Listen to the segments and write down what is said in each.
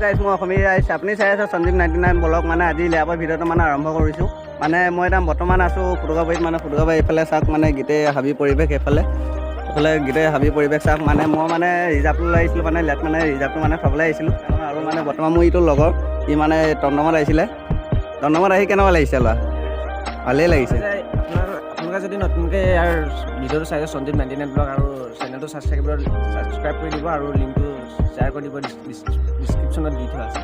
গাইছ মই অসমীয়া আহিছে আপুনি চাই আছে সঞ্জীৱ 99 ব্লগ মানে আজি লেয়াবৰ ভিডিঅ'টো মানে আৰম্ভ কৰিছোঁ মানে মই এতিয়া বৰ্তমান আছোঁ ফুটুকাবাৰীত মানে ফুটুকাবাৰী এইফালে চাওক মানে গোটেই হাবি পৰিৱেশ এইফালে গোটেই হাবি পৰিৱেশ চাওক মানে মই মানে ৰিজাৰ্ভটো লৈ আহিছিলোঁ মানে ইয়াত মানে ৰিজাৰ্ভটো মানে থ'বলৈ আহিছিলোঁ আৰু মানে বৰ্তমান মোৰ ইটো লগৰ ই মানে টমটমত আহিছিলে টমটমত আহি কেনেকুৱা লাগিছে ল'ৰা ভালেই লাগিছে আপোনালোকে যদি নতুনকৈ ইয়াৰ ভিডিঅ'টো চাই সঞ্জীৱ 99 ব্লগ আৰু চেনেলটো ছাবস্ক্ৰাইব কৰি দিব আৰু লিংকটো শ্বেয়াৰ কৰি দিব ডিছক্ৰিপশ্যনত দি থোৱা আছে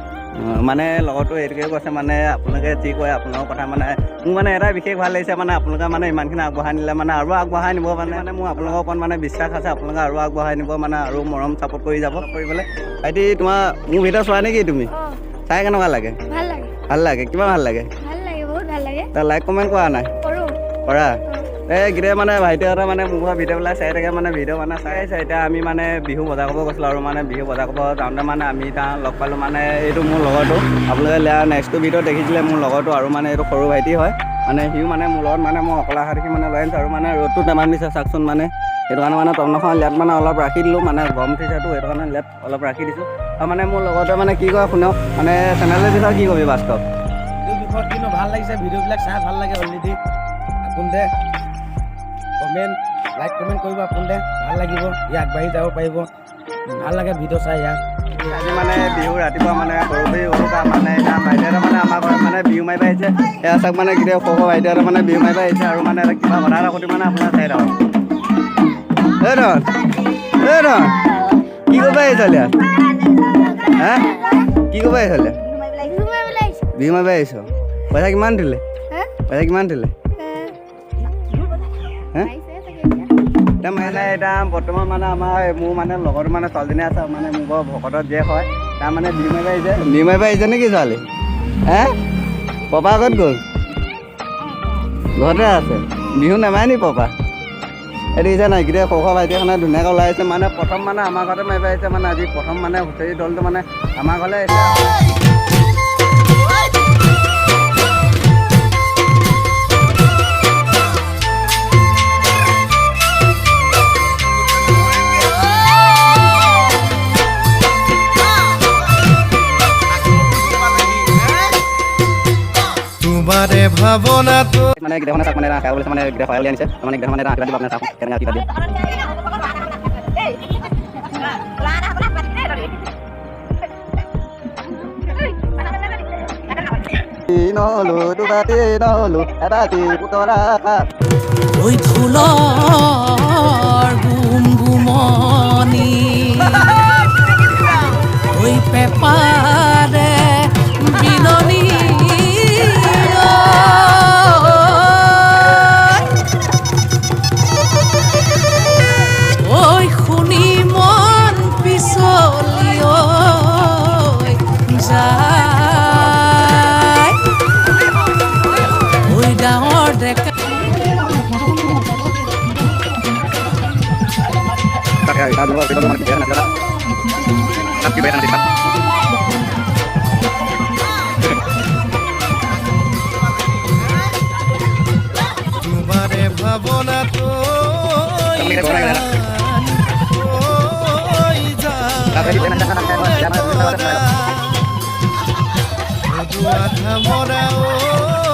মানে লগতো এইটোকে কৈছে মানে আপোনালোকে যি কয় আপোনালোকৰ কথা মানে মোৰ মানে এটা বিশেষ ভাল লাগিছে মানে আপোনালোকে মানে ইমানখিনি আগবঢ়াই নিলে মানে আৰু আগবঢ়াই নিব মানে মোৰ আপোনালোকৰ ওপৰত মানে বিশ্বাস আছে আপোনালোকে আৰু আগবঢ়াই নিব মানে আৰু মৰম ছাপোৰ্ট কৰি যাব কৰিবলৈ ভাইটি তোমাৰ মোৰ ভিডিঅ' চোৱা নেকি তুমি চাই কেনেকুৱা লাগে ভাল লাগে কিমান ভাল লাগে বহুত ভাল লাগে তাৰ লাইক কমেণ্ট কৰা নাই কৰা এই গোটেই মানে ভাইটিহঁতে মানে মোৰ ভিডিঅ'বিলাক চাই থাকে মানে ভিডিঅ' মানে চাই আছে এতিয়া আমি মানে বিহু বজাৰ কৰিব গৈছিলোঁ আৰু মানে বিহু বজাৰ কৰিব যাওঁতে মানে আমি তাৰ লগ পালোঁ মানে এইটো মোৰ লগৰটো আপোনালোকে নেক্সটটো ভিডিঅ'ত দেখিছিলে মোৰ লগৰটো আৰু মানে এইটো সৰু ভাইটি হয় মানে সিও মানে মোৰ লগত মানে মই অকলে অহা দেখি মানে লৈ আনিছোঁ আৰু মানে ৰ'দটো টেমান দিছে চাওকচোন মানে সেইটো কাৰণে মানে টমটমখন ইয়াত মানে অলপ ৰাখি দিলোঁ মানে গৰম উঠিছেতো সেইটো কাৰণে ইয়াত অলপ ৰাখি দিছোঁ আৰু মানে মোৰ লগৰটোৱে মানে কি কয় শুনক মানে চেনেলৰ বিষয়ে কি ক'বি বাস্তৱ এই বিষয়ত কিন্তু ভাল লাগিছে ভিডিঅ'বিলাক চাই ভাল লাগে অলৰেডি আপোনালোকে কমেণ্ট লাইক কমেণ্ট কৰিব আপোনালোকে ভাল লাগিব ই আগবাঢ়ি যাব পাৰিব ভাল লাগে ভিডিঅ' চাই ইয়াক আজি মানে বিহু ৰাতিপুৱা মানে সৰু বিহু উৰুকা মানে এতিয়া ভাইটিহঁতে মানে আমাৰ ঘৰত মানে বিহু মাৰিব আহিছে এয়া চাওক মানে গোটেই সৰু ভাইটিহঁতে মানে বিহু মাৰিব আহিছে আৰু মানে কিবা কথা এটা সুধি মানে আপোনাৰ চাই থাকক কি কৰিব আহিছিলে হা কি কৰিব আহিছিলে বিহু মাৰিব আহিছ পইচা কিমান দিলে এতিয়া মানে এতিয়া বৰ্তমান মানে আমাৰ মোৰ মানে লগৰটো মানে ছোৱালীজনী আছে মানে মোৰ বৰ ভকতৰ জীয়েক হয় তাৰ মানে বিহু মাৰিব আহিছে নেকি ছোৱালী হে পপা ক'ত গ'ল ঘৰতে আছে বিহু নামাৰে নি পপা এইটো দেখিছে নাই গোটেই সৰু ভাইটিখনে ধুনীয়াকৈ ওলাই আহিছে মানে প্ৰথম মানে আমাৰ ঘৰতে মাৰিব আহিছে মানে আজি প্ৰথম মানে হুঁচৰি দলটো মানে আমাৰ ঘৰলৈ আহিছে তোমাৰে ভাবনা তো মানে গিটাৰখনে চাওক মানে খাই বলিছে মানে গিটাৰ খোৱাই আনিছে মানে গিটাৰখনে এটা আঁকিব দিব আপোনাৰ চাওক কেনেকৈ আঁকিব দিয়ে নহ'লো দুবাতি নহ'লো এটাতি পুতৰা ওই ফুলৰ গুমগুমনি ওই পেপাৰে বিননি ওই শুনি মন পিছলি যায় ওই ডাঙৰ ডেকা তোমাৰে ভাবনা তো মৰা ও